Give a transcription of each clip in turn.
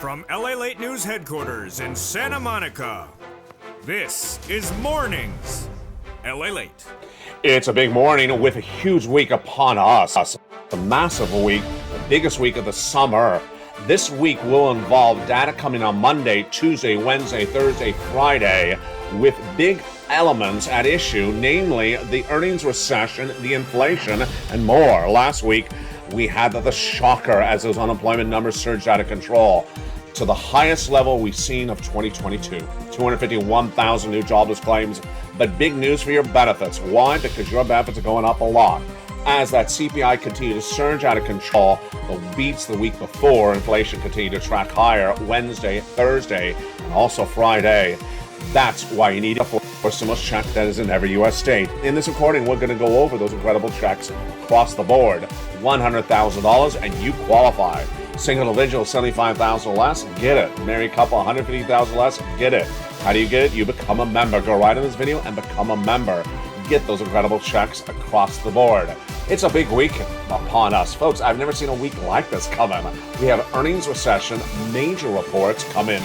From LALATE News headquarters in Santa Monica, this is Mornings LALATE. It's a big morning with a huge week upon us. A massive week, the biggest week of the summer. This week will involve data coming on Monday, Tuesday, Wednesday, Thursday, Friday, with big elements at issue, namely the earnings recession, the inflation, and more. Last week, we had the shocker as those unemployment numbers surged out of control to the highest level we've seen of 2022. 251,000 new jobless claims, but big news for your benefits. Why? Because your benefits are going up a lot. As that CPI continued to surge out of control, the beats the week before, inflation continued to track higher Wednesday, Thursday, and also Friday. That's why you need a stimulus check that is in every U.S. state. In this recording, we're going to go over those incredible checks across the board. $100,000 and you qualify. Single individual, $75,000 or less, get it. Married couple, $150,000 less, get it. How do you get it? You become a member. Go right in this video and become a member. Get those incredible checks across the board. It's a big week upon us. Folks, I've never seen a week like this coming. We have earnings recession, major reports come in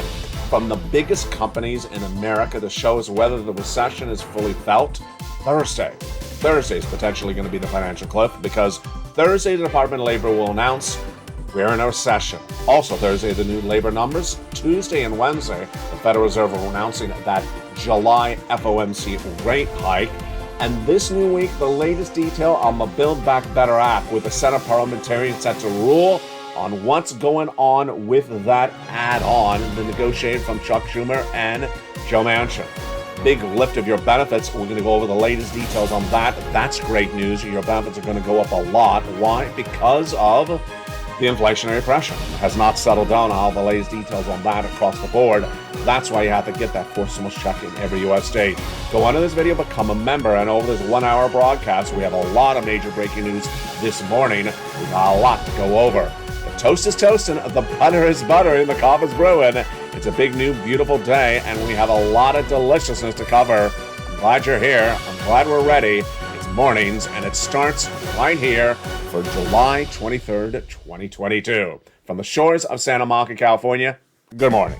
from the biggest companies in America to show us whether the recession is fully felt. Thursday is potentially going to be the financial cliff because Thursday the Department of Labor will announce we're in a recession. Also Thursday, the new labor numbers. Tuesday and Wednesday, the Federal Reserve will announcing that July FOMC rate hike. And this new week, the latest detail on the Build Back Better Act with the Senate parliamentarians set to rule on what's going on with that add-on, the negotiated from Chuck Schumer and Joe Manchin. Big lift of your benefits. We're going to go over the latest details on that. That's great news. Your benefits are going to go up a lot. Why? Because of the inflationary pressure. It has not settled down. All the latest details on that across the board. That's why you have to get that stimulus check in every U.S. state. Go on to this video, become a member, and over this 1 hour broadcast, we have a lot of major breaking news this morning. We got a lot to go over. The toast is toasting, the butter is buttering, the coffee's brewing. It's a big, new, beautiful day, and we have a lot of deliciousness to cover. I'm glad you're here. I'm glad we're ready. It's Mornings, and it starts right here for July 23rd, 2022. From the shores of Santa Monica, California, good morning.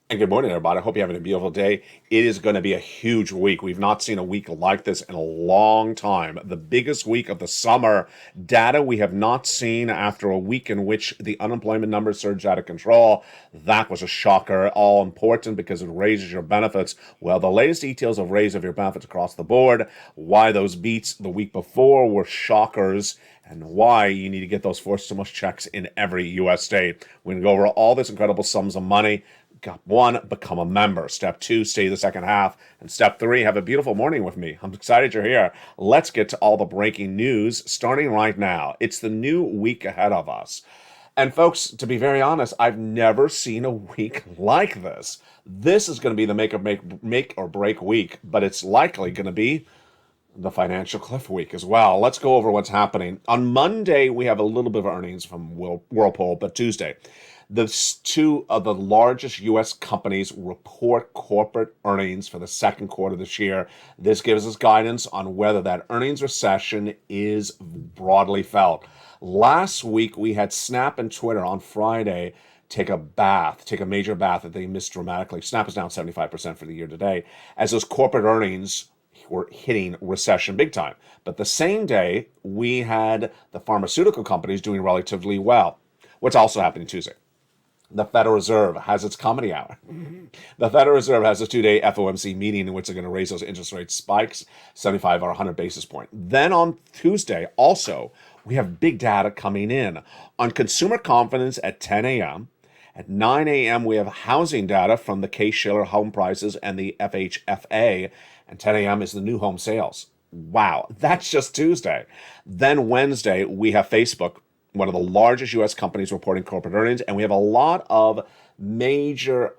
And good morning, everybody. I hope you're having a beautiful day. It is going to be a huge week. We've not seen a week like this in a long time. The biggest week of the summer. Data we have not seen after a week in which the unemployment numbers surged out of control. That was a shocker. All important because it raises your benefits. Well, the latest details of raise of your benefits across the board. Why those beats the week before were shockers. And why you need to get those stimulus checks in every U.S. state. We're going to go over all this incredible sums of money. Step 1, become a member. Step 2, stay the second half. And step 3, have a beautiful morning with me. I'm excited you're here. Let's get to all the breaking news starting right now. It's the new week ahead of us. And folks, to be very honest, I've never seen a week like this. This is going to be the make or break week, but it's likely going to be the financial cliff week as well. Let's go over what's happening. On Monday, we have a little bit of earnings from Whirlpool, but Tuesday, the two of the largest U.S. companies report corporate earnings for the second quarter this year. This gives us guidance on whether that earnings recession is broadly felt. Last week, we had Snap and Twitter on Friday take a major bath that they missed dramatically. Snap is down 75% for the year today, as those corporate earnings were hitting recession big time. But the same day, we had the pharmaceutical companies doing relatively well. What's also happening Tuesday? The Federal Reserve has its comedy hour. The Federal Reserve has a 2-day FOMC meeting in which they're going to raise those interest rate spikes, 75 or 100 basis points. Then on Tuesday, also, we have big data coming in on consumer confidence at 10 a.m. At 9 a.m., we have housing data from the Case-Shiller home prices and the FHFA. And 10 a.m. is the new home sales. Wow, that's just Tuesday. Then Wednesday, we have Facebook one of the largest U.S. companies reporting corporate earnings, and we have a lot of major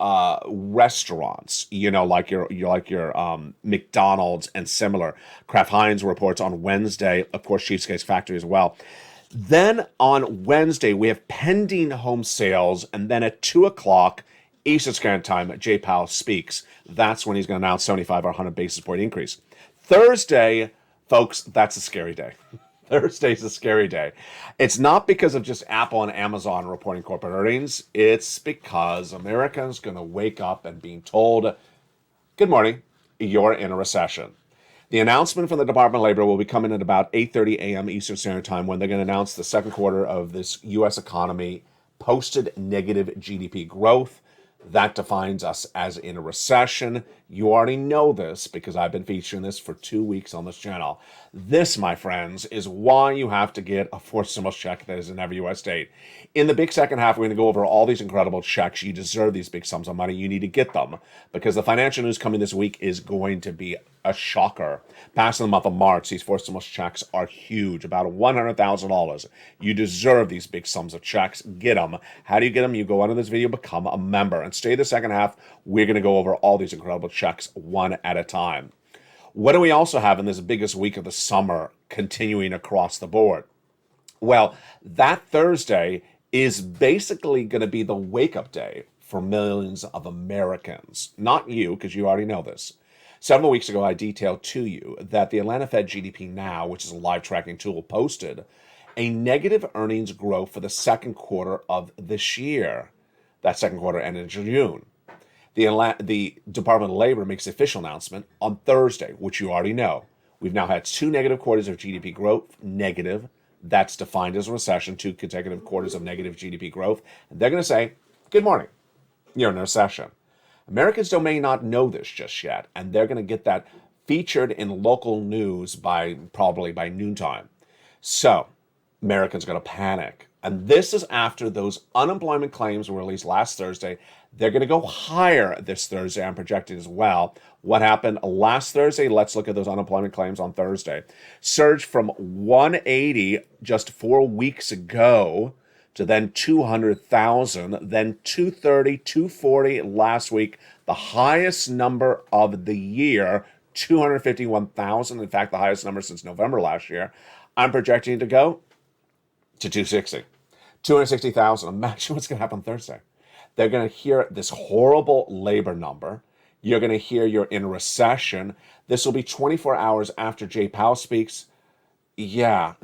restaurants, like your McDonald's and similar. Kraft Heinz reports on Wednesday, of course, Cheesecake Factory as well. Then on Wednesday, we have pending home sales, and then at 2 o'clock Eastern Standard Time, Jay Powell speaks. That's when he's going to announce 75 or 100 basis point increase. Thursday, folks, that's a scary day. Thursday's a scary day. It's not because of just Apple and Amazon reporting corporate earnings. It's because Americans going to wake up and being told, good morning, you're in a recession. The announcement from the Department of Labor will be coming at about 8:30 a.m. Eastern Standard Time when they're going to announce the second quarter of this U.S. economy posted negative GDP growth. That defines us as in a recession. You already know this because I've been featuring this for 2 weeks on this channel. This, my friends, is why you have to get a fourth stimulus check that is in every U.S. state. In the big second half, we're going to go over all these incredible checks. You deserve these big sums of money. You need to get them because the financial news coming this week is going to be a shocker. Past the month of March, these fourth stimulus checks are huge, about $100,000. You deserve these big sums of checks. Get them. How do you get them? You go under this video, become a member, and stay the second half. We're going to go over all these incredible checks one at a time. What do we also have in this biggest week of the summer continuing across the board? Well, that Thursday is basically going to be the wake-up day for millions of Americans. Not you, because you already know this. Several weeks ago, I detailed to you that the Atlanta Fed GDP Now, which is a live tracking tool, posted a negative earnings growth for the second quarter of this year. That second quarter ended in June. The Department of Labor makes the official announcement on Thursday, which you already know. We've now had 2 negative quarters of GDP growth, negative. That's defined as a recession, 2 consecutive quarters of negative GDP growth. And they're going to say, good morning, you're in a recession. Americans may not know this just yet, and they're going to get that featured in local news probably by noontime. So Americans are going to panic. And this is after those unemployment claims were released last Thursday. They're going to go higher this Thursday, I'm projecting as well. What happened last Thursday? Let's look at those unemployment claims on Thursday. Surged from 180 just 4 weeks ago to then 200,000, then 230, 240 last week, the highest number of the year, 251,000. In fact, the highest number since November last year. I'm projecting to go to 260. 260,000. Imagine what's going to happen Thursday. They're going to hear this horrible labor number. You're going to hear you're in a recession. This will be 24 hours after Jay Powell speaks. Yeah.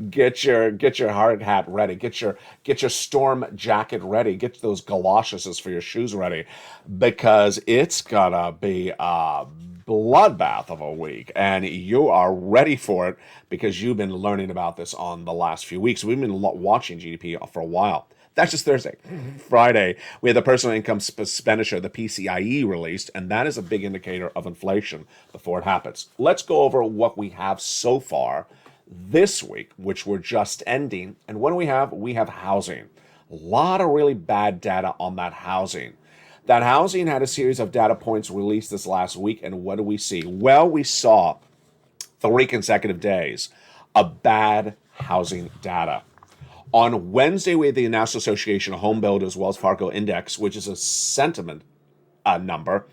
Get your hard hat ready. Get your storm jacket ready. Get those galoshes for your shoes ready, because it's gonna be a bloodbath of a week, and you are ready for it because you've been learning about this on the last few weeks. We've been watching GDP for a while. That's just Thursday. Friday, we had the personal income expenditure, the PCIe, released, and that is a big indicator of inflation before it happens. Let's go over what we have so far this week, which we're just ending. And what do we have? We have housing. A lot of really bad data on that housing. That housing had a series of data points released this last week, and what do we see? Well, we saw 3 consecutive days of bad housing data. On Wednesday, we had the National Association of Home Builders Wells Fargo Index, which is a sentiment number,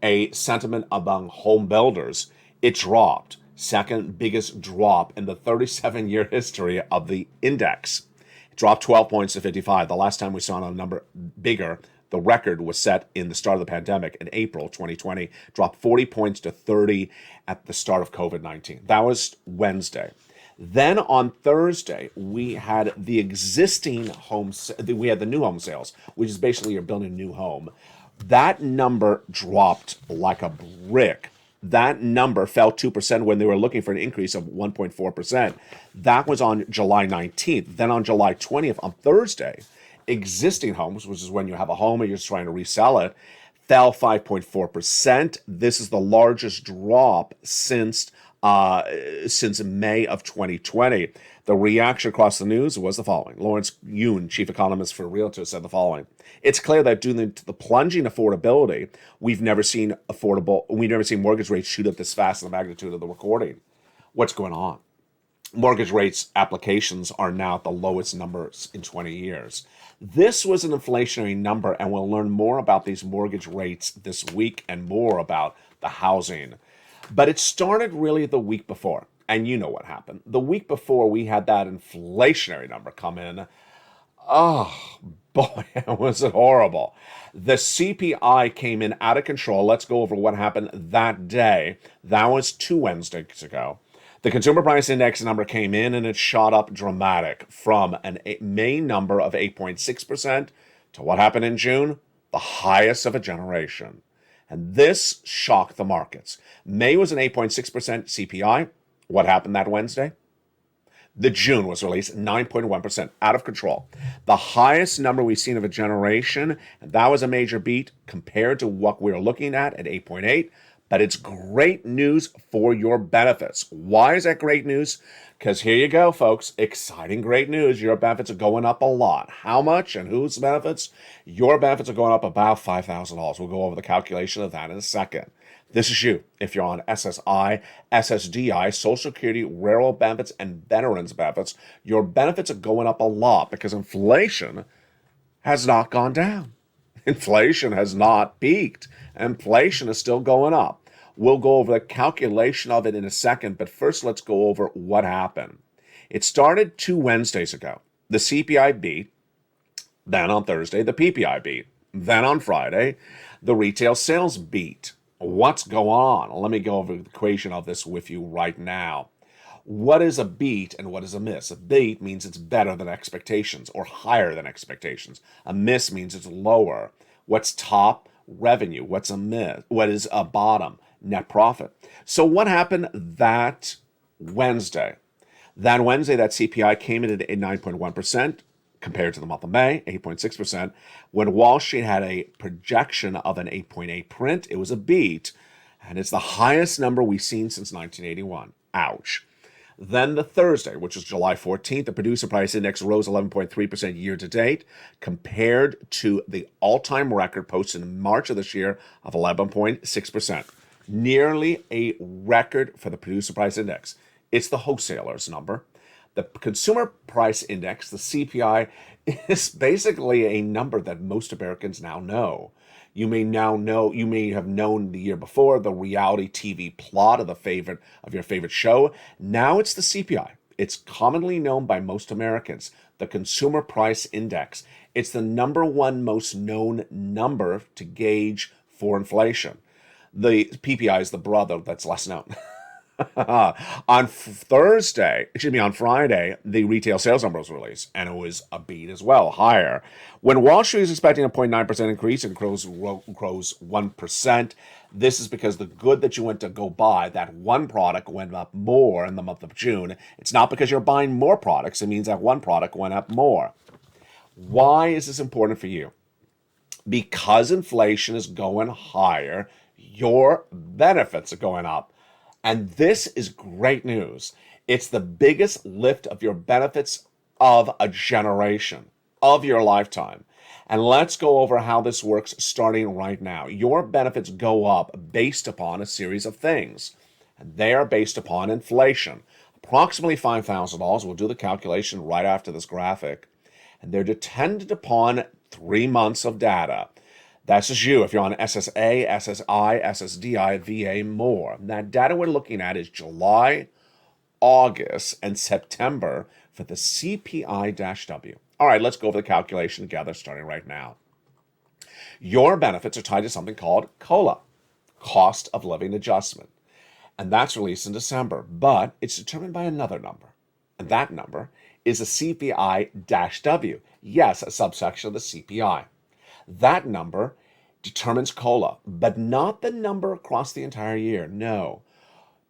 a sentiment among home builders. It dropped. Second biggest drop in the 37-year history of the index. It dropped 12 points to 55. The last time we saw a number bigger, the record was set in the start of the pandemic in April 2020. Dropped 40 points to 30 at the start of COVID-19. That was Wednesday. Then on Thursday, we had the existing homes. We had the new home sales, which is basically you're building a new home. That number dropped like a brick. That number fell 2% when they were looking for an increase of 1.4%. That was on July 19th. Then on July 20th, on Thursday, existing homes, which is when you have a home and you're just trying to resell it, fell 5.4%. This is the largest drop since May of 2020. The reaction across the news was the following. Lawrence Yun, chief economist for Realtors, said the following. It's clear that due to the plunging affordability, we've never seen mortgage rates shoot up this fast in the magnitude of the recording. What's going on? mortgage rates applications are now at the lowest numbers in 20 years. This was an inflationary number, and we'll learn more about these mortgage rates this week and more about the housing. But it started really the week before. And you know what happened. The week before, we had that inflationary number come in. Oh, boy, was it horrible. The CPI came in out of control. Let's go over what happened that day. That was 2 Wednesdays ago. The consumer price index number came in and it shot up dramatic from a May number of 8.6% to what happened in June, the highest of a generation. And this shocked the markets. May was an 8.6% CPI. What happened that Wednesday? The June was released, 9.1%, out of control. The highest number we've seen of a generation, and that was a major beat compared to what we were looking at 8.8. But it's great news for your benefits. Why is that great news? Because here you go, folks. Exciting, great news. Your benefits are going up a lot. How much and whose benefits? Your benefits are going up about $5,000. We'll go over the calculation of that in a second. This is you. If you're on SSI, SSDI, Social Security, Railroad benefits, and Veterans benefits, your benefits are going up a lot because inflation has not gone down. Inflation has not peaked. Inflation is still going up. We'll go over the calculation of it in a second, but first let's go over what happened. It started 2 Wednesdays ago. The CPI beat. Then on Thursday, the PPI beat. Then on Friday, the retail sales beat. What's going on? Let me go over the equation of this with you right now. What is a beat and what is a miss? A beat means it's better than expectations or higher than expectations. A miss means it's lower. What's top? Revenue. What's a miss? What is a bottom? Net profit. So what happened that Wednesday? That Wednesday, that CPI came in at 9.1% compared to the month of May, 8.6%. When Wall Street had a projection of an 8.8 print, it was a beat, and it's the highest number we've seen since 1981. Ouch. Then the Thursday, which is July 14th, the producer price index rose 11.3% year to date compared to the all-time record posted in March of this year of 11.6%. Nearly a record for the producer price index. It's the wholesaler's number. The consumer price index, the CPI, is basically a number that most Americans now know. You may have known the year before the reality TV plot of your favorite show. Now it's the CPI. It's commonly known by most Americans, the Consumer Price Index. It's the number one most known number to gauge for inflation. The PPI is the brother that's less known. On Friday, the retail sales number was released, and it was a beat as well, higher. When Wall Street is expecting a 0.9% increase, it grows 1%. This is because the good that you went to go buy, that one product went up more in the month of June. It's not because you're buying more products. It means that one product went up more. Why is this important for you? Because inflation is going higher, your benefits are going up. And this is great news. It's the biggest lift of your benefits of a generation, of your lifetime. And let's go over how this works starting right now. Your benefits go up based upon a series of things. And they are based upon inflation. Approximately $5,000. We'll do the calculation right after this graphic. And they're dependent upon 3 months of data. That's just you if you're on SSA, SSI, SSDI, VA, more. That data we're looking at is July, August, and September for the CPI-W. All right, let's go over the calculation together starting right now. Your benefits are tied to something called COLA, Cost of Living Adjustment. And that's released in December, but it's determined by another number. And that number is a CPI-W. Yes, a subsection of the CPI. That number determines COLA, but not the number across the entire year. No.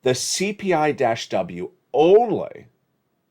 The CPI-W only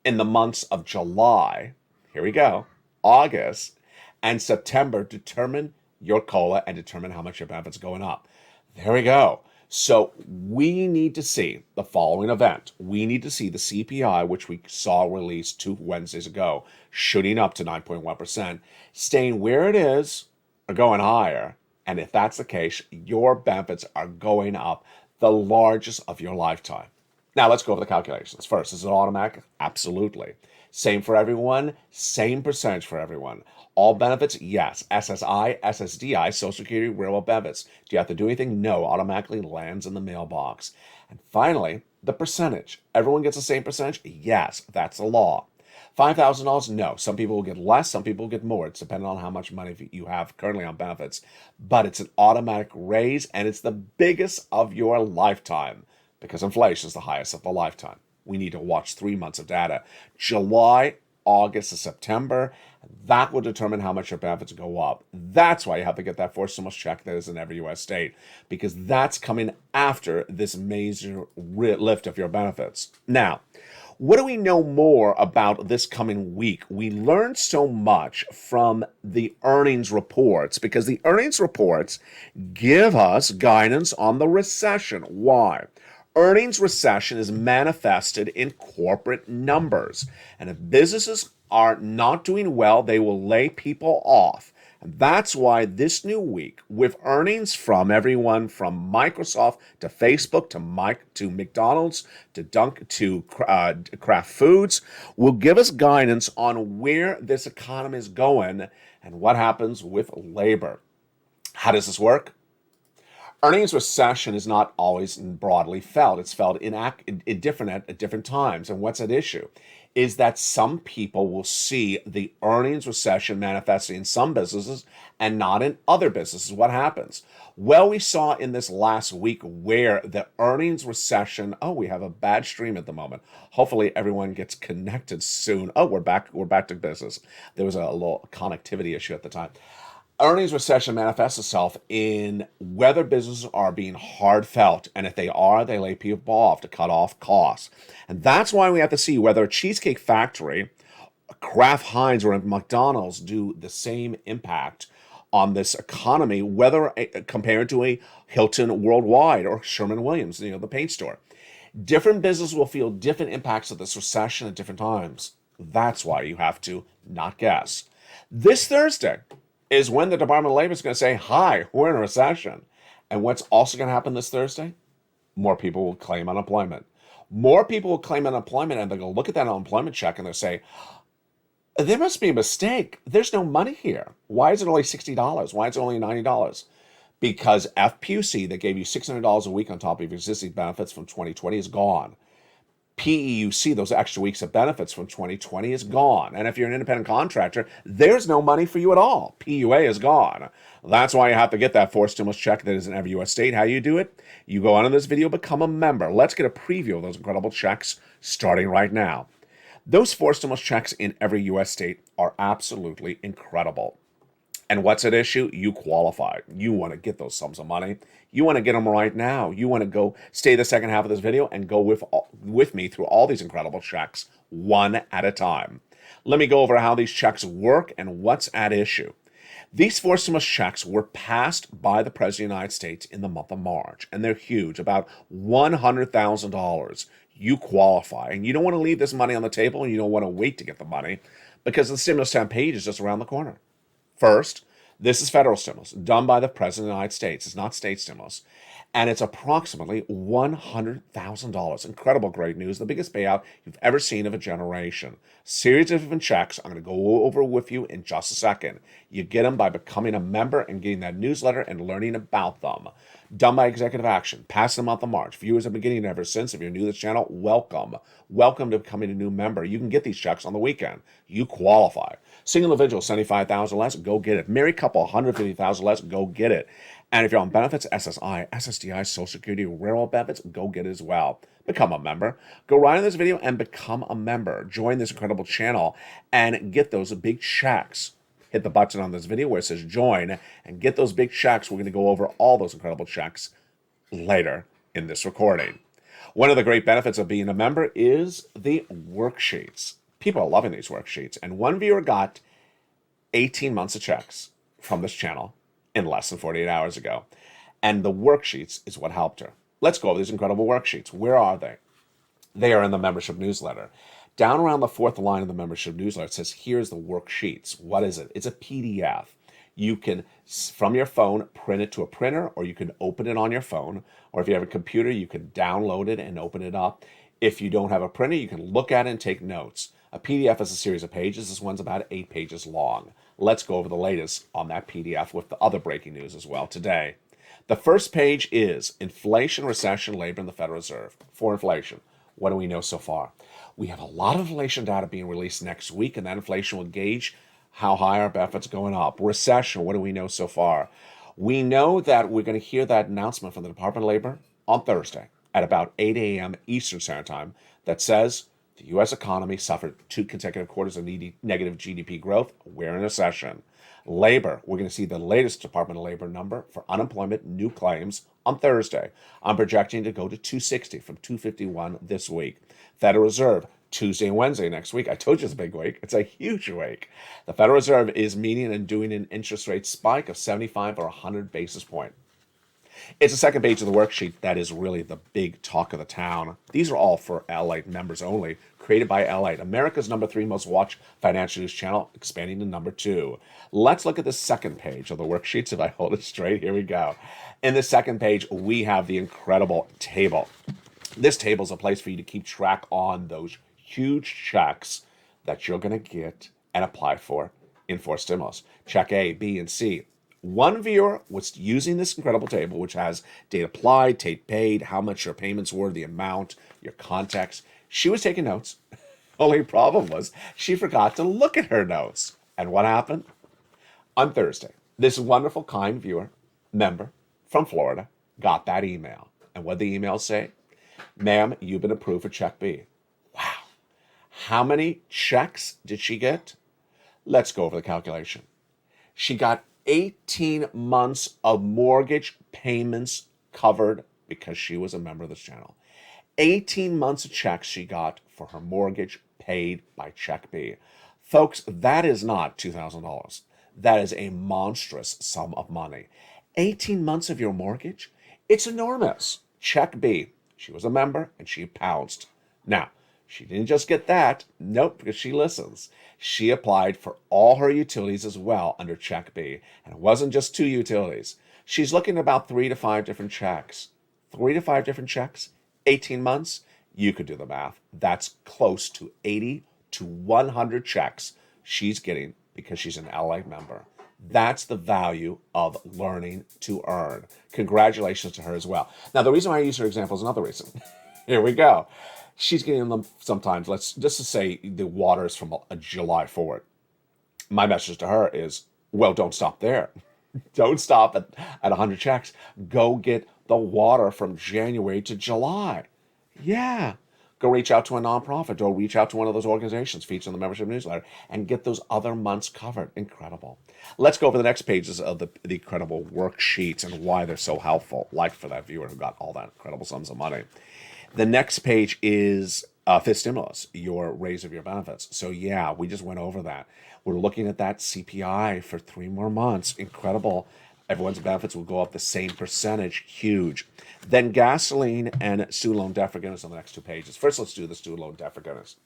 in the months of July, here we go, August, and September determine your COLA and determine how much your benefits are going up. There we go. So we need to see the following event. We need to see the CPI, which we saw released 2 Wednesdays ago, shooting up to 9.1%, staying where it is, are going higher, and if that's the case, your benefits are going up the largest of your lifetime. Now let's go over the calculations. First, is it automatic? Absolutely. Same for everyone, same percentage for everyone. All benefits, yes. SSI, SSDI, Social Security, railroad benefits. Do you have to do anything? No. Automatically lands in the mailbox. And finally, the percentage. Everyone gets the same percentage? Yes, that's the law. $5,000? No. Some people will get less, some people will get more. It's depending on how much money you have currently on benefits. But it's an automatic raise, and it's the biggest of your lifetime because inflation is the highest of the lifetime. We need to watch 3 months of data. July, August, and September. That will determine how much your benefits go up. That's why you have to get that forced stimulus check that is in every U.S. state, because that's coming after this major lift of your benefits. Now, what do we know more about this coming week? We learned so much from the earnings reports because the earnings reports give us guidance on the recession. Why? Earnings recession is manifested in corporate numbers. And if businesses are not doing well, they will lay people off. And that's why this new week, with earnings from everyone from Microsoft to Facebook to McDonald's to Kraft Foods, will give us guidance on where this economy is going and what happens with labor. How does this work? Earnings recession is not always broadly felt. It's felt at different times. And what's at issue is that some people will see the earnings recession manifesting in some businesses and not in other businesses. What happens? Well, we saw in this last week where the earnings recession, we have a bad stream at the moment. Hopefully everyone gets connected soon. We're back to business. There was a little connectivity issue at the time. Earnings recession manifests itself in whether businesses are being hard felt, and if they are, they lay people off to cut off costs. And that's why we have to see whether a Cheesecake Factory, Kraft Heinz, or McDonald's do the same impact on this economy, whether compared to a Hilton Worldwide or Sherwin-Williams, the paint store. Different businesses will feel different impacts of this recession at different times. That's why you have to not guess. This Thursday is when the Department of Labor is going to say, hi, we're in a recession. And what's also going to happen this Thursday? More people will claim unemployment. More people will claim unemployment, and they're going to look at that unemployment check and they'll say, there must be a mistake. There's no money here. Why is it only $60? Why is it only $90? Because FPUC, that gave you $600 a week on top of your existing benefits from 2020, is gone. PEUC, those extra weeks of benefits from 2020, is gone. And if you're an independent contractor, there's no money for you at all. PUA is gone. That's why you have to get that forced stimulus check that is in every U.S. state. How you do it? You go on in this video, become a member. Let's get a preview of those incredible checks starting right now. Those forced stimulus checks in every U.S. state are absolutely incredible. And what's at issue? You qualify. You want to get those sums of money. You want to get them right now. You want to go stay the second half of this video and go with me through all these incredible checks one at a time. Let me go over how these checks work and what's at issue. These forced stimulus checks were passed by the President of the United States in the month of March, and they're huge, about $100,000. You qualify, and you don't want to leave this money on the table, and you don't want to wait to get the money because the stimulus campaign is just around the corner. First, this is federal stimulus done by the President of the United States. It's not state stimulus. And it's approximately $100,000. Incredible great news. The biggest payout you've ever seen of a generation. Series of different checks I'm going to go over with you in just a second. You get them by becoming a member and getting that newsletter and learning about them. Done by executive action. Past the month of March. Viewers have been getting it ever since. If you're new to this channel, welcome. Welcome to becoming a new member. You can get these checks on the weekend. You qualify. Single individual, $75,000 less, go get it. Married couple, $150,000 less, go get it. And if you're on benefits, SSI, SSDI, Social Security, railroad benefits, go get it as well. Become a member. Go right in this video and become a member. Join this incredible channel and get those big checks. Hit the button on this video where it says join and get those big checks. We're going to go over all those incredible checks later in this recording. One of the great benefits of being a member is the worksheets. People are loving these worksheets. And one viewer got 18 months of checks from this channel in less than 48 hours ago. And the worksheets is what helped her. Let's go over these incredible worksheets. Where are they? They are in the membership newsletter. Down around the fourth line of the membership newsletter, it says, here's the worksheets. What is it? It's a PDF. You can, from your phone, print it to a printer, or you can open it on your phone. Or if you have a computer, you can download it and open it up. If you don't have a printer, you can look at it and take notes. A PDF is a series of pages. This one's about 8 pages long. Let's go over the latest on that PDF with the other breaking news as well today. The first page is inflation, recession, labor, and the Federal Reserve. For inflation, what do we know so far? We have a lot of inflation data being released next week, and that inflation will gauge how high our benefits are going up. Recession, what do we know so far? We know that we're going to hear that announcement from the Department of Labor on Thursday at about 8 a.m. Eastern Standard Time that says the U.S. economy suffered 2 consecutive quarters of negative GDP growth. We're in a recession. Labor, we're going to see the latest Department of Labor number for unemployment new claims on Thursday. I'm projecting to go to 260 from 251 this week. Federal Reserve, Tuesday and Wednesday next week. I told you it's a big week. It's a huge week. The Federal Reserve is meeting and doing an interest rate spike of 75 or 100 basis points. It's the second page of the worksheet that is really the big talk of the town. These are all for LALATE members only, created by LALATE, America's #3 most watched financial news channel, expanding to #2. Let's look at the second page of the worksheets. If I hold it straight, here we go. In the second page, we have the incredible table. This table is a place for you to keep track on those huge checks that you're going to get and apply for in forced stimulus. Check A, B, and C. One viewer was using this incredible table, which has date applied, date paid, how much your payments were, the amount, your context. She was taking notes. Only problem was she forgot to look at her notes. And what happened? On Thursday, this wonderful, kind viewer, member from Florida, got that email. And what did the email say? Ma'am, you've been approved for check B. Wow. How many checks did she get? Let's go over the calculation. She got 18 months of mortgage payments covered because she was a member of this channel. 18 months of checks she got for her mortgage paid by check B. Folks, that is not $2,000. That is a monstrous sum of money. 18 months of your mortgage? It's enormous. Check B. She was a member and she pounced. Now, she didn't just get that. Nope, because she listens. She applied for all her utilities as well under check B. And it wasn't just 2 utilities. She's looking at about 3 to 5 different checks. 3 to 5 different checks, 18 months. You could do the math. That's close to 80 to 100 checks she's getting because she's an LA member. That's the value of learning to earn. Congratulations to her as well. Now, the reason why I use her example is another reason. Here we go. She's getting them sometimes, let's just to say the water is from a July forward. My message to her is, well, don't stop there. Don't stop at 100 checks. Go get the water from January to July. Yeah. Go reach out to a nonprofit or reach out to one of those organizations featured in the membership newsletter and get those other months covered. Incredible. Let's go over the next pages of the incredible worksheets and why they're so helpful, like for that viewer who got all that incredible sums of money. The next page is fifth stimulus, your raise of your benefits. So yeah, we just went over that. We're looking at that CPI for 3 more months. Incredible. Everyone's benefits will go up the same percentage. Huge. Then gasoline and student loan debt forgiveness on the next 2 pages. First, let's do the student loan debt forgiveness.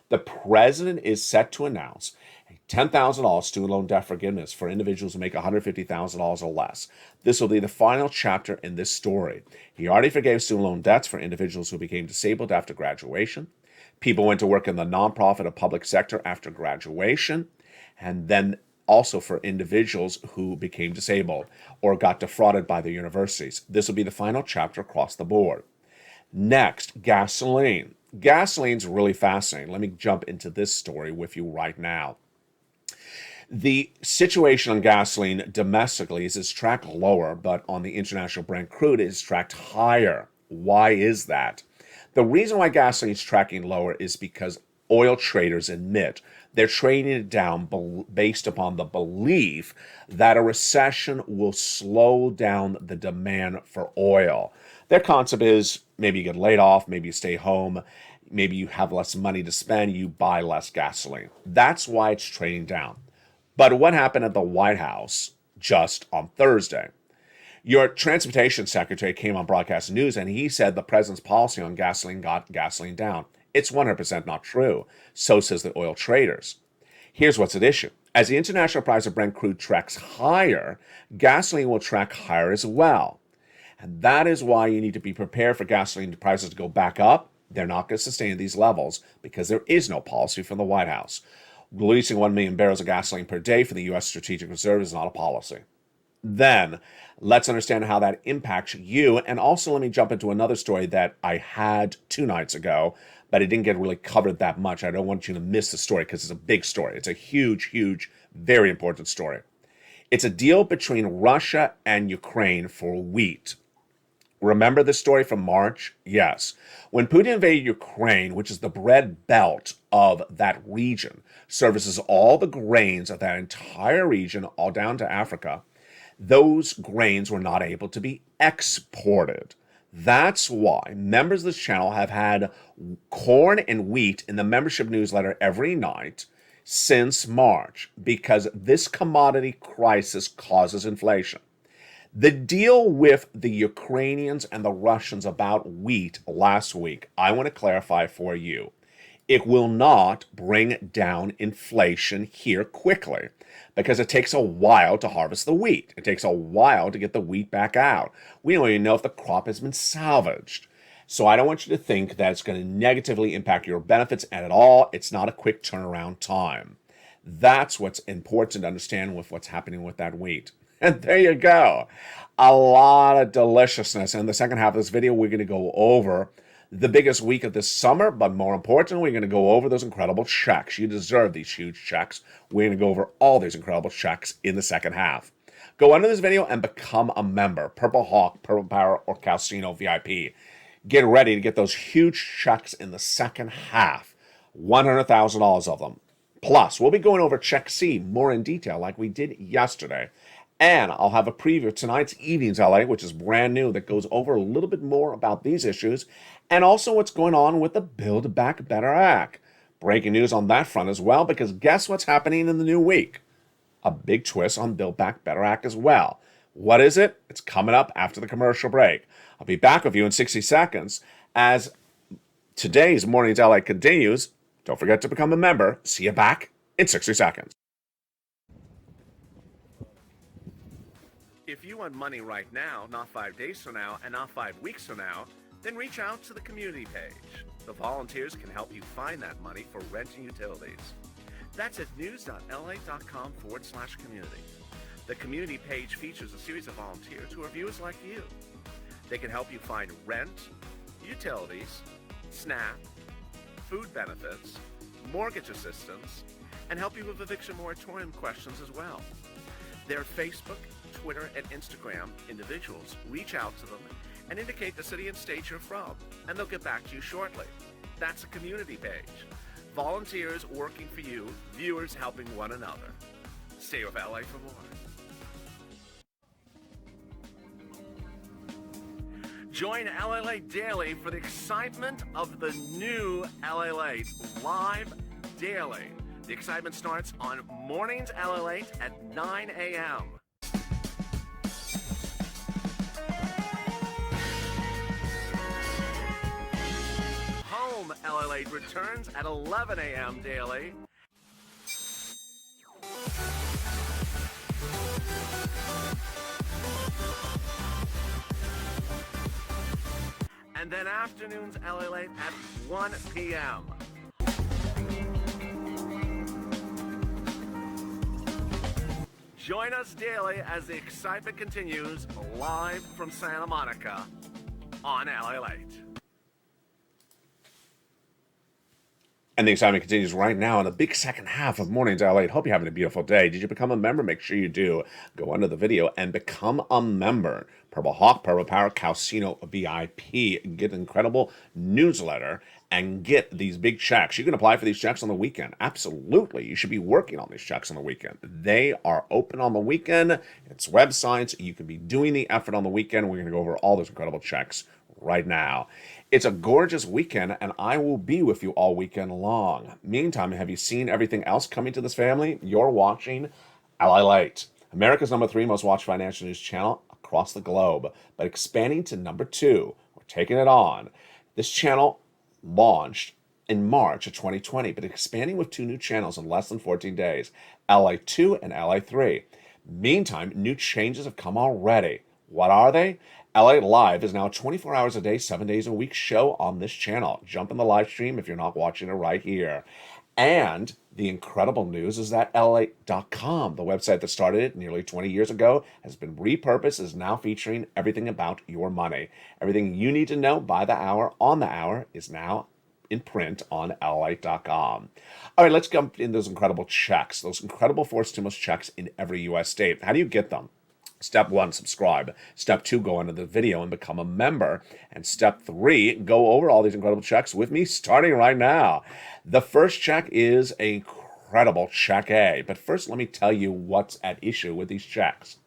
The president is set to announce a $10,000 student loan debt forgiveness for individuals who make $150,000 or less. This will be the final chapter in this story. He already forgave student loan debts for individuals who became disabled after graduation. People went to work in the nonprofit or public sector after graduation. And then also for individuals who became disabled or got defrauded by the universities. This will be the final chapter across the board. Next, gasoline. Gasoline's really fascinating. Let me jump into this story with you right now. The situation on gasoline domestically is it's tracked lower, but on the international Brent crude, it's tracked higher. Why is that? The reason why gasoline is tracking lower is because oil traders admit they're trading it down based upon the belief that a recession will slow down the demand for oil. Their concept is maybe you get laid off, maybe you stay home, maybe you have less money to spend, you buy less gasoline. That's why it's trading down. But what happened at the White House just on Thursday? Your transportation secretary came on broadcast news and he said the president's policy on gasoline got gasoline down. It's 100% not true. So says the oil traders. Here's what's at issue. As the international price of Brent crude tracks higher, gasoline will track higher as well. And that is why you need to be prepared for gasoline prices to go back up They're not going to sustain these levels because there is no policy from the White House. Releasing 1 million barrels of gasoline per day for the U.S. Strategic Reserve is not a policy. Then let's understand how that impacts you. And also let me jump into another story that I had 2 nights ago, but it didn't get really covered that much. I don't want you to miss the story because it's a big story. It's a huge, very important story. It's a deal between Russia and Ukraine for wheat. Remember the story from March? Yes. When Putin invaded Ukraine, which is the bread belt of that region, services all the grains of that entire region, all down to Africa, those grains were not able to be exported. That's why members of this channel have had corn and wheat in the membership newsletter every night since March, because this commodity crisis causes inflation. The deal with the Ukrainians and the Russians about wheat last week, I want to clarify for you. It will not bring down inflation here quickly because it takes a while to harvest the wheat. It takes a while to get the wheat back out. We don't even know if the crop has been salvaged. So I don't want you to think that it's going to negatively impact your benefits at all. It's not a quick turnaround time. That's what's important to understand with what's happening with that wheat. And there you go. A lot of deliciousness. In the second half of this video, we're going to go over the biggest week of this summer, but more importantly, we're going to go over those incredible checks. You deserve these huge checks. We're going to go over all these incredible checks in the second half. Go under this video and become a member. Purple Hawk, Purple Power, or Calcino VIP. Get ready to get those huge checks in the second half. $100,000 of them. Plus, we'll be going over Check C more in detail like we did yesterday. And I'll have a preview of tonight's Evenings LA, which is brand new, that goes over a little bit more about these issues and also what's going on with the Build Back Better Act. Breaking news on that front as well, because guess what's happening in the new week? A big twist on Build Back Better Act as well. What is it? It's coming up after the commercial break. I'll be back with you in 60 seconds as today's Mornings LA continues. Don't forget to become a member. See you back in 60 seconds. If you want money right now, not 5 days from now, and not 5 weeks from now, then reach out to the community page. The volunteers can help you find that money for rent and utilities. That's at news.la.com/community. The community page features a series of volunteers who are viewers like you. They can help you find rent, utilities, SNAP, food benefits, mortgage assistance, and help you with eviction moratorium questions as well. Their Facebook, Twitter, and Instagram individuals reach out to them and indicate the city and state you're from, and they'll get back to you shortly. That's a community page. Volunteers working for you, viewers helping one another. Stay with LA for more. Join LALATE Daily for the excitement of the new LALATE live daily. The excitement starts on Mornings LALATE at 9 a.m. Home LALATE returns at 11 a.m. daily. And then afternoons LALATE at 1 p.m. Join us daily as the excitement continues live from Santa Monica on LALATE. And the excitement continues right now in the big second half of Mornings LA. Hope you're having a beautiful day. Did you become a member? Make sure you do. Go under the video and become a member. Purple Hawk, Purple Power, Calcino VIP. Get an incredible newsletter and get these big checks. You can apply for these checks on the weekend. Absolutely. You should be working on these checks on the weekend. They are open on the weekend. It's websites. You can be doing the effort on the weekend. We're going to go over all those incredible checks right now. It's a gorgeous weekend, and I will be with you all weekend long. Meantime, have you seen everything else coming to this family? You're watching LALATE, America's #3 most watched financial news channel across the globe, but expanding to #2. We're taking it on. This channel launched in March of 2020, but expanding with 2 new channels in less than 14 days, LA2 and LA3. Meantime, new changes have come already. What are they? LA Live is now a 24 hours a day, 7 days a week show on this channel. Jump in the live stream if you're not watching it right here. And the incredible news is that LALATE.com, the website that started nearly 20 years ago, has been repurposed, is now featuring everything about your money. Everything you need to know by the hour, on the hour, is now in print on LALATE.com. All right, let's jump in those incredible checks, those incredible forced stimulus checks in every U.S. state. How do you get them? Step 1, subscribe. Step 2, go into the video and become a member. And step 3, go over all these incredible checks with me starting right now. The first check is an incredible check A. But first, let me tell you what's at issue with these checks.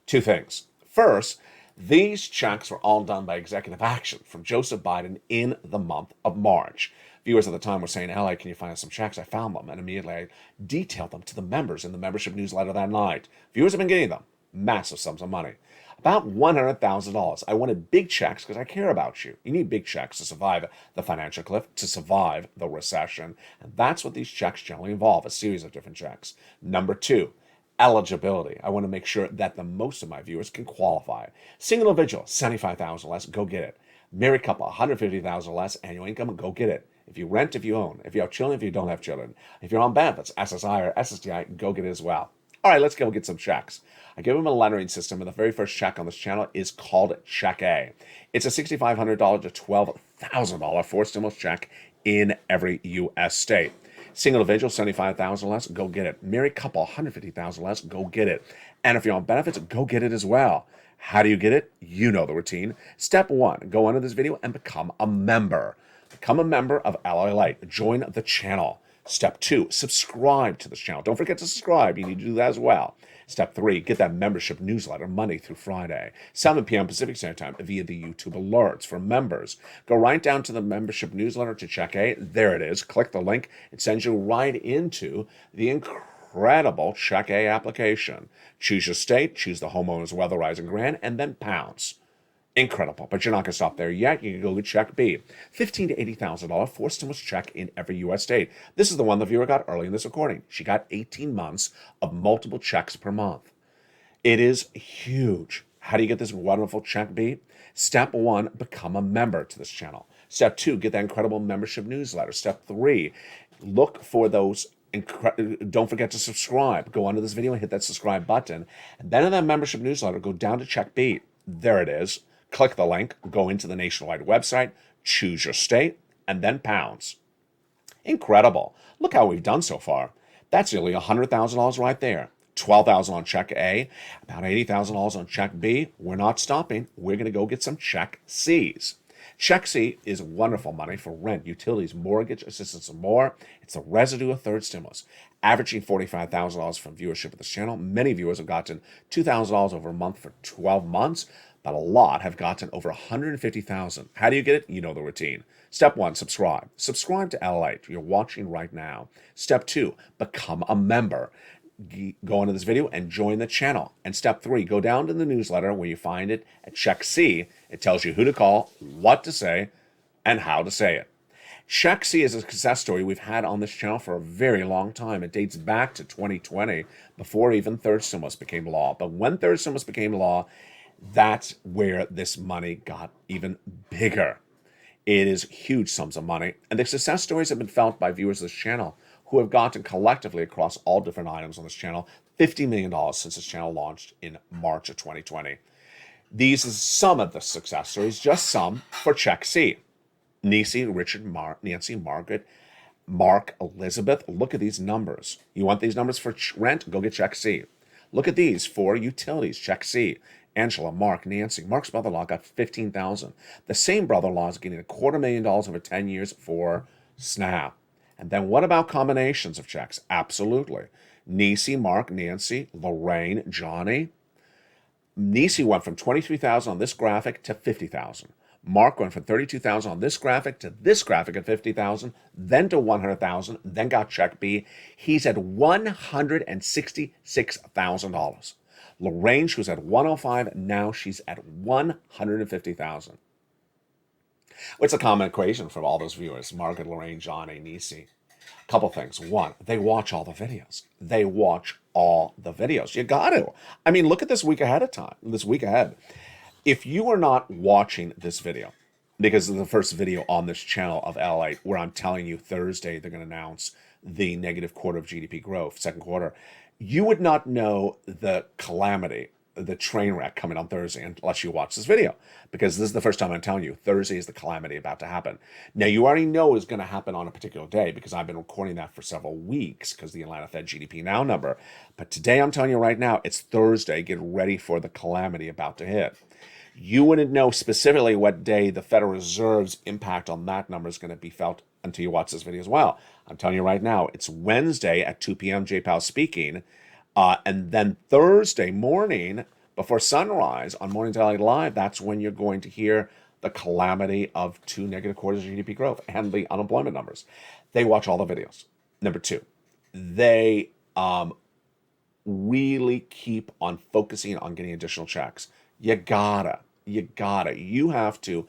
2 things. First, these checks were all done by executive action from Joseph Biden in the month of March. Viewers at the time were saying, "LA, can you find us some checks?" I found them, and immediately I detailed them to the members in the membership newsletter that night. Viewers have been getting them. Massive sums of money. About $100,000. I wanted big checks because I care about you. You need big checks to survive the financial cliff, to survive the recession. And that's what these checks generally involve, a series of different checks. Number 2, eligibility. I want to make sure that the most of my viewers can qualify. Single individual, $75,000 less, go get it. Married couple, $150,000 less annual income, go get it. If you rent, if you own, if you have children, if you don't have children, if you're on benefits, SSI or SSDI, go get it as well. All right, let's go get some checks. I give them a lettering system, and the very first check on this channel is called Check A. It's a $6,500 to $12,000 forced stimulus check in every U.S. state. Single individual, $75,000 less, go get it. Married couple, $150,000 less, go get it. And if you're on benefits, go get it as well. How do you get it? You know the routine. Step 1, go under this video and become a member. Become a member of LALATE. Join the channel. Step 2, subscribe to this channel. Don't forget to subscribe. You need to do that as well. Step 3, get that membership newsletter Monday through Friday, 7 p.m. Pacific Standard Time via the YouTube alerts for members. Go right down to the membership newsletter to Check A. There it is. Click the link. It sends you right into the incredible Check A application. Choose your state, choose the homeowner's weatherizing grant, and then pounce. Incredible, but you're not going to stop there yet. You can go to Check B, $15,000 to $80,000 forced stimulus check in every U.S. state. This is the one the viewer got early in this recording. She got 18 months of multiple checks per month. It is huge. How do you get this wonderful Check B? Step 1, become a member to this channel. Step 2, get that incredible membership newsletter. Step 3, look for those. Don't forget to subscribe. Go under this video and hit that subscribe button. And then in that membership newsletter, go down to Check B. There it is. Click the link, go into the nationwide website, choose your state, and then pounds. Incredible. Look how we've done so far. That's nearly $100,000 right there. $12,000 on Check A, about $80,000 on Check B. We're not stopping. We're going to go get some Check C's. Check C is wonderful money for rent, utilities, mortgage assistance, and more. It's the residue of third stimulus, averaging $45,000 from viewership of this channel. Many viewers have gotten $2,000 over a month for 12 months. But a lot have gotten over $150,000. How do you get it? You know the routine. Step 1, subscribe. Subscribe to LALATE. You're watching right now. Step 2, become a member. Go into this video and join the channel. And step 3, go down to the newsletter where you find it at Check C. It tells you who to call, what to say, and how to say it. Check C is a success story we've had on this channel for a very long time. It dates back to 2020, before even third stimulus became law. But when third stimulus became law, that's where this money got even bigger. It is huge sums of money. And the success stories have been felt by viewers of this channel who have gotten collectively across all different items on this channel $50 million since this channel launched in March of 2020. These are some of the success stories, just some, for Check C. Nisi, Richard, Nancy, Margaret, Mark, Elizabeth. Look at these numbers. You want these numbers for rent? Go get Check C. Look at these for utilities. Check C. Angela, Mark, Nancy. Mark's brother-in-law got $15,000. The same brother-in-law is getting $250,000 over 10 years for SNAP. And then what about combinations of checks? Absolutely. Nisi, Mark, Nancy, Lorraine, Johnny. Nisi went from $23,000 on this graphic to $50,000. Mark went from $32,000 on this graphic to this graphic at $50,000, then to $100,000, then got Check B. He's at $166,000. Lorraine, she was at $105,000. Now she's at $150,000. What's a common equation for all those viewers? Margaret, Lorraine, Johnny, Nisi. Couple things. One, they watch all the videos. They watch all the videos. You got to. I mean, look at this week ahead of time. This week ahead. If you are not watching this video, because it's the first video on this channel of LALATE where I'm telling you Thursday they're going to announce the negative quarter of GDP growth, second quarter, you would not know the calamity, the train wreck coming on Thursday unless you watch this video, because this is the first time I'm telling you Thursday is the calamity about to happen. Now, you already know it's going to happen on a particular day because I've been recording that for several weeks because the Atlanta Fed GDP Now number. But today I'm telling you right now, it's Thursday. Get ready for the calamity about to hit. You wouldn't know specifically what day the Federal Reserve's impact on that number is going to be felt until you watch this video as well. I'm telling you right now, it's Wednesday at 2 p.m. J. Powell speaking. And then Thursday morning, before sunrise on Morning Daily Live, that's when you're going to hear the calamity of 2 negative quarters of GDP growth and the unemployment numbers. They watch all the videos. Number two, they really keep on focusing on getting additional checks. You have to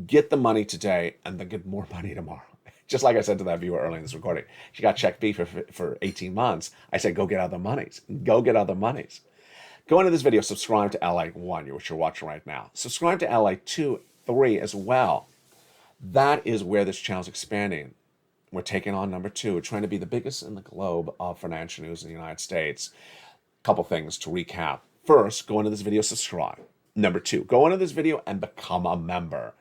get the money today and then get more money tomorrow. Just like I said to that viewer earlier in this recording, she got check B for 18 months. I said, go get other monies. Go get other monies. Go into this video, subscribe to LALATE 1, which you're watching right now. Subscribe to LALATE 2, 3 as well. That is where this channel is expanding. We're taking on number 2. We're trying to be the biggest in the globe of financial news in the United States. Couple things to recap. First, go into this video, subscribe. Number 2, go into this video and become a member.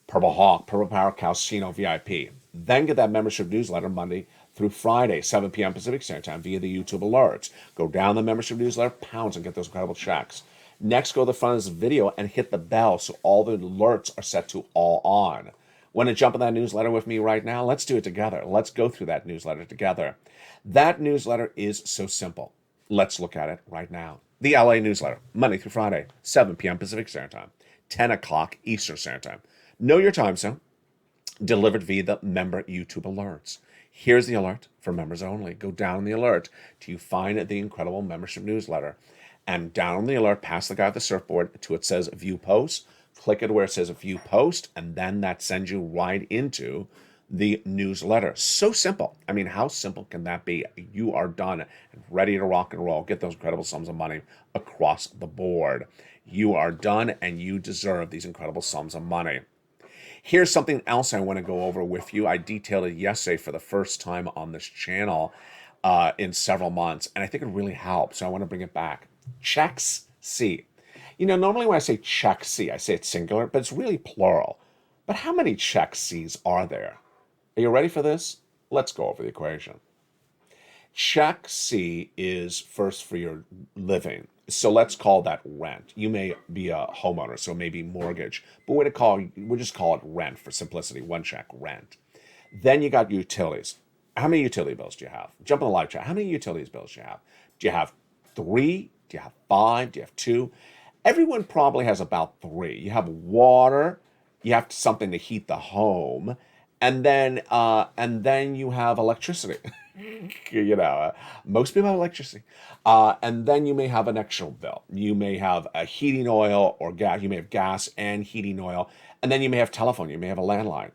Purple Hawk, Purple Power Casino VIP. Then get that membership newsletter Monday through Friday, 7 p.m. Pacific Standard Time via the YouTube alerts. Go down the membership newsletter, pounds, and get those incredible checks. Next, go to the front of this video and hit the bell so all the alerts are set to all on. Want to jump in that newsletter with me right now? Let's do it together. Let's go through that newsletter together. That newsletter is so simple. Let's look at it right now. The LA newsletter, Monday through Friday, 7 p.m. Pacific Standard Time, 10 o'clock Eastern Standard Time. Know your time zone. Delivered via the member YouTube alerts. Here's the alert for members only. Go down the alert till you find the incredible membership newsletter. And down the alert, past the guy with the surfboard to it says view post. Click it where it says view post, and then that sends you right into the newsletter. So simple. I mean, how simple can that be? You are done and ready to rock and roll. Get those incredible sums of money across the board. You are done and you deserve these incredible sums of money. Here's something else I want to go over with you. I detailed it yesterday for the first time on this channel in several months, and I think it really helped, so I want to bring it back. Checks C. You know, normally when I say check C, I say it's singular, but it's really plural. But how many check C's are there? Are you ready for this? Let's go over the equation. Check C is first for your living. So let's call that rent. You may be a homeowner, so maybe mortgage, but we'll just call it rent for simplicity. One check, rent. Then you got utilities. How many utility bills do you have? Jump in the live chat. How many utilities bills do you have? Do you have 3? Do you have 5? Do you have 2? Everyone probably has about 3. You have water. You have something to heat the home, and then you have electricity. You know, most people have electricity. And then you may have an extra bill. You may have a heating oil or gas. You may have gas and heating oil. And then you may have telephone. You may have a landline.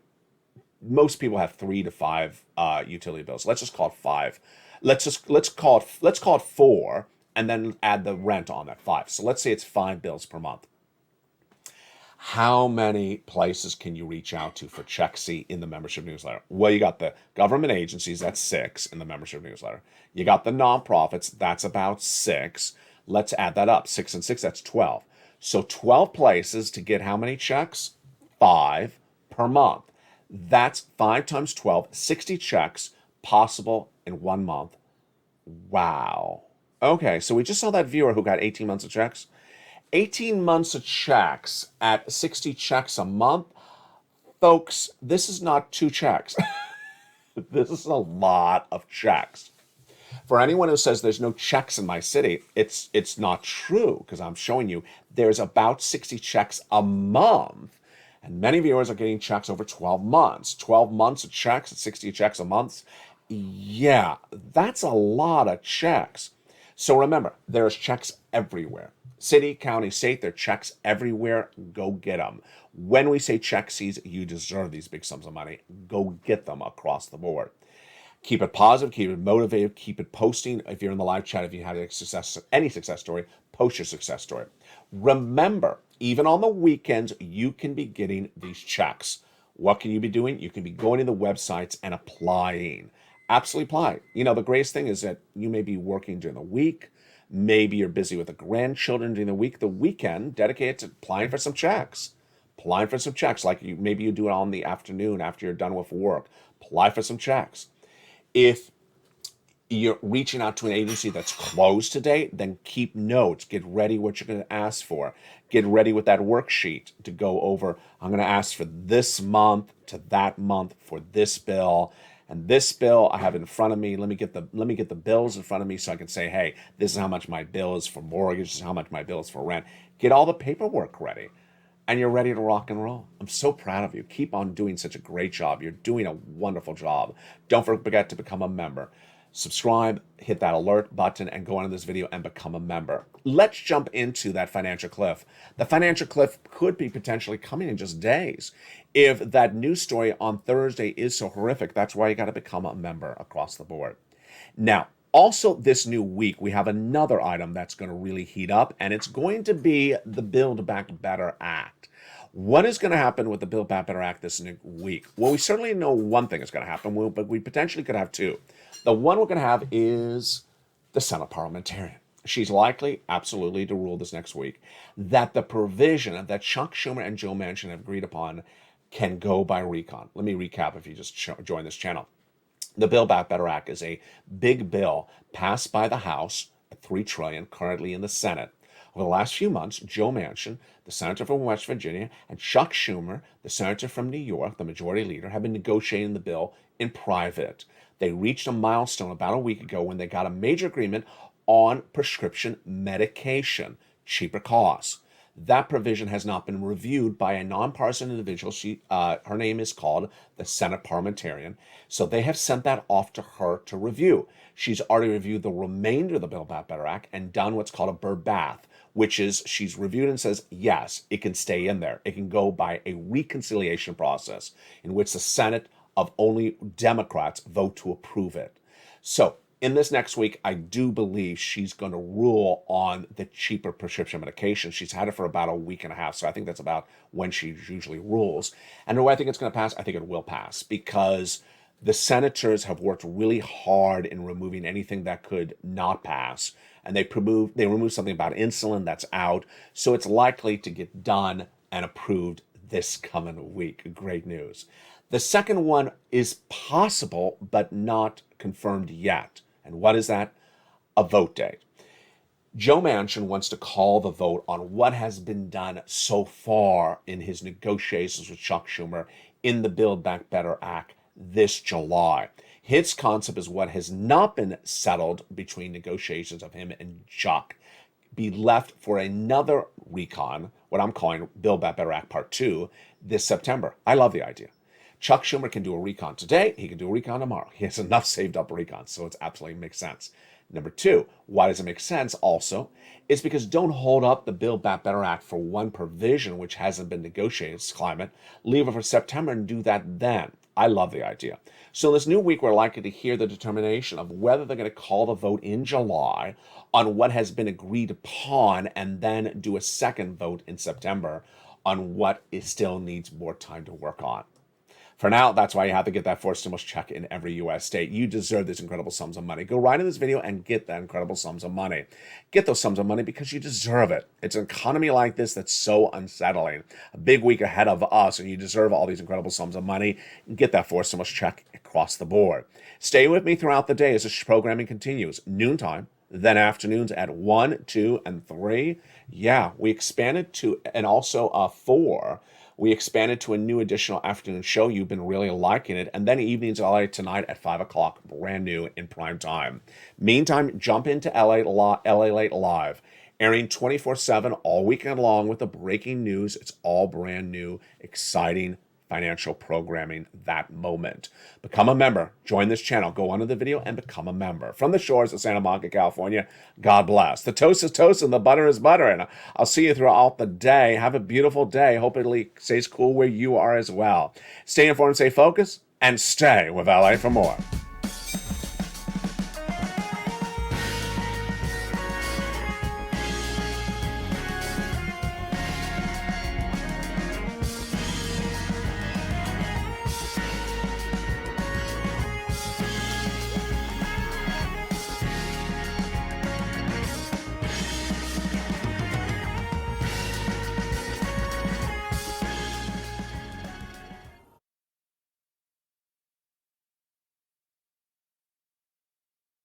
Most people have 3 to 5 utility bills. Let's just call it 5. Let's call it 4, and then add the rent on that 5. So let's say it's 5 bills per month. How many places can you reach out to for check C in the membership newsletter? Well, you got the government agencies, that's 6 in the membership newsletter. You got the nonprofits, that's about 6. Let's add that up. 6 and 6, that's 12. So 12 places to get how many checks? 5 per month. That's 5 times 12, 60 checks possible in 1 month. Wow. Okay, so we just saw that viewer who got 18 months of checks. 18 months of checks at 60 checks a month. Folks, this is not 2 checks. This is a lot of checks. For anyone who says there's no checks in my city, it's not true, because I'm showing you there's about 60 checks a month. And many viewers are getting checks over 12 months. 12 months of checks at 60 checks a month. Yeah, that's a lot of checks. So remember, there's checks everywhere. City, county, state, there are checks everywhere. Go get them. When we say check C's, you deserve these big sums of money. Go get them across the board. Keep it positive, keep it motivated, keep it posting. If you're in the live chat, if you had any success story, post your success story. Remember, even on the weekends, you can be getting these checks. What can you be doing? You can be going to the websites and applying. Absolutely apply. You know, the greatest thing is that you may be working during the week. Maybe you're busy with the grandchildren during the week. The weekend, dedicate to applying for some checks. Applying for some checks, like maybe you do it on the afternoon after you're done with work. Apply for some checks. If you're reaching out to an agency that's closed today, then keep notes. Get ready what you're going to ask for. Get ready with that worksheet to go over. I'm going to ask for this month to that month for this bill. And this bill I have in front of me. Let me get the bills in front of me so I can say, hey, this is how much my bill is for mortgage. This is how much my bill is for rent. Get all the paperwork ready. And you're ready to rock and roll. I'm so proud of you. Keep on doing such a great job. You're doing a wonderful job. Don't forget to become a member. Subscribe, hit that alert button, and go on to this video and become a member. Let's jump into that financial cliff. The financial cliff could be potentially coming in just days. If that news story on Thursday is so horrific, that's why you got to become a member across the board. Now, also this new week, we have another item that's going to really heat up, and it's going to be the Build Back Better Act. What is going to happen with the Build Back Better Act this new week? Well, we certainly know one thing is going to happen, but we potentially could have two. The one we're going to have is the Senate parliamentarian. She's likely, absolutely, to rule this next week that the provision that Chuck Schumer and Joe Manchin have agreed upon can go by recon. Let me recap if you just join this channel. The Build Back Better Act is a big bill passed by the House at $3 trillion, currently in the Senate. Over the last few months, Joe Manchin, the senator from West Virginia, and Chuck Schumer, the senator from New York, the majority leader, have been negotiating the bill in private. They reached a milestone about a week ago when they got a major agreement on prescription medication, cheaper costs. That provision has not been reviewed by a nonpartisan individual. Her name is called the Senate parliamentarian. So they have sent that off to her to review. She's already reviewed the remainder of the Build Back Better Act and done what's called a bird bath, which is she's reviewed and says, yes, it can stay in there. It can go by a reconciliation process in which the Senate of only Democrats vote to approve it. So in this next week, I do believe she's going to rule on the cheaper prescription medication. She's had it for about a week and a half, so I think that's about when she usually rules. And do I think it's going to pass? I think it will pass because the senators have worked really hard in removing anything that could not pass. And they removed something about insulin that's out, so it's likely to get done and approved this coming week. Great news. The second one is possible, but not confirmed yet. And what is that? A vote day. Joe Manchin wants to call the vote on what has been done so far in his negotiations with Chuck Schumer in the Build Back Better Act this July. His concept is what has not been settled between negotiations of him and Chuck be left for another recon, what I'm calling Build Back Better Act Part 2, this September. I love the idea. Chuck Schumer can do a recon today. He can do a recon tomorrow. He has enough saved up recons, so it absolutely makes sense. Number two, why does it make sense also? It's because don't hold up the Build Back Better Act for one provision which hasn't been negotiated. It's climate. Leave it for September and do that then. I love the idea. So this new week, we're likely to hear the determination of whether they're going to call the vote in July on what has been agreed upon and then do a second vote in September on what still needs more time to work on. For now, that's why you have to get that fourth stimulus check in every U.S. state. You deserve these incredible sums of money. Go right in this video and get that incredible sums of money. Get those sums of money because you deserve it. It's an economy like this that's so unsettling. A big week ahead of us, and you deserve all these incredible sums of money. Get that fourth stimulus check across the board. Stay with me throughout the day as this programming continues. Noontime, then afternoons at 1, 2, and 3. Yeah, we expanded to, and also 4. We expanded to a new additional afternoon show. You've been really liking it. And then evenings LA tonight at 5 o'clock, brand new in prime time. Meantime, jump into LALATE Live, airing 24/7 all weekend long with the breaking news. It's all brand new, exciting financial programming that moment. Become a member. Join this channel. Go onto the video and become a member. From the shores of Santa Monica, California, God bless. The toast is toast and the butter is butter. And I'll see you throughout the day. Have a beautiful day. Hope it stays cool where you are as well. Stay informed, stay focused, and stay with LA for more.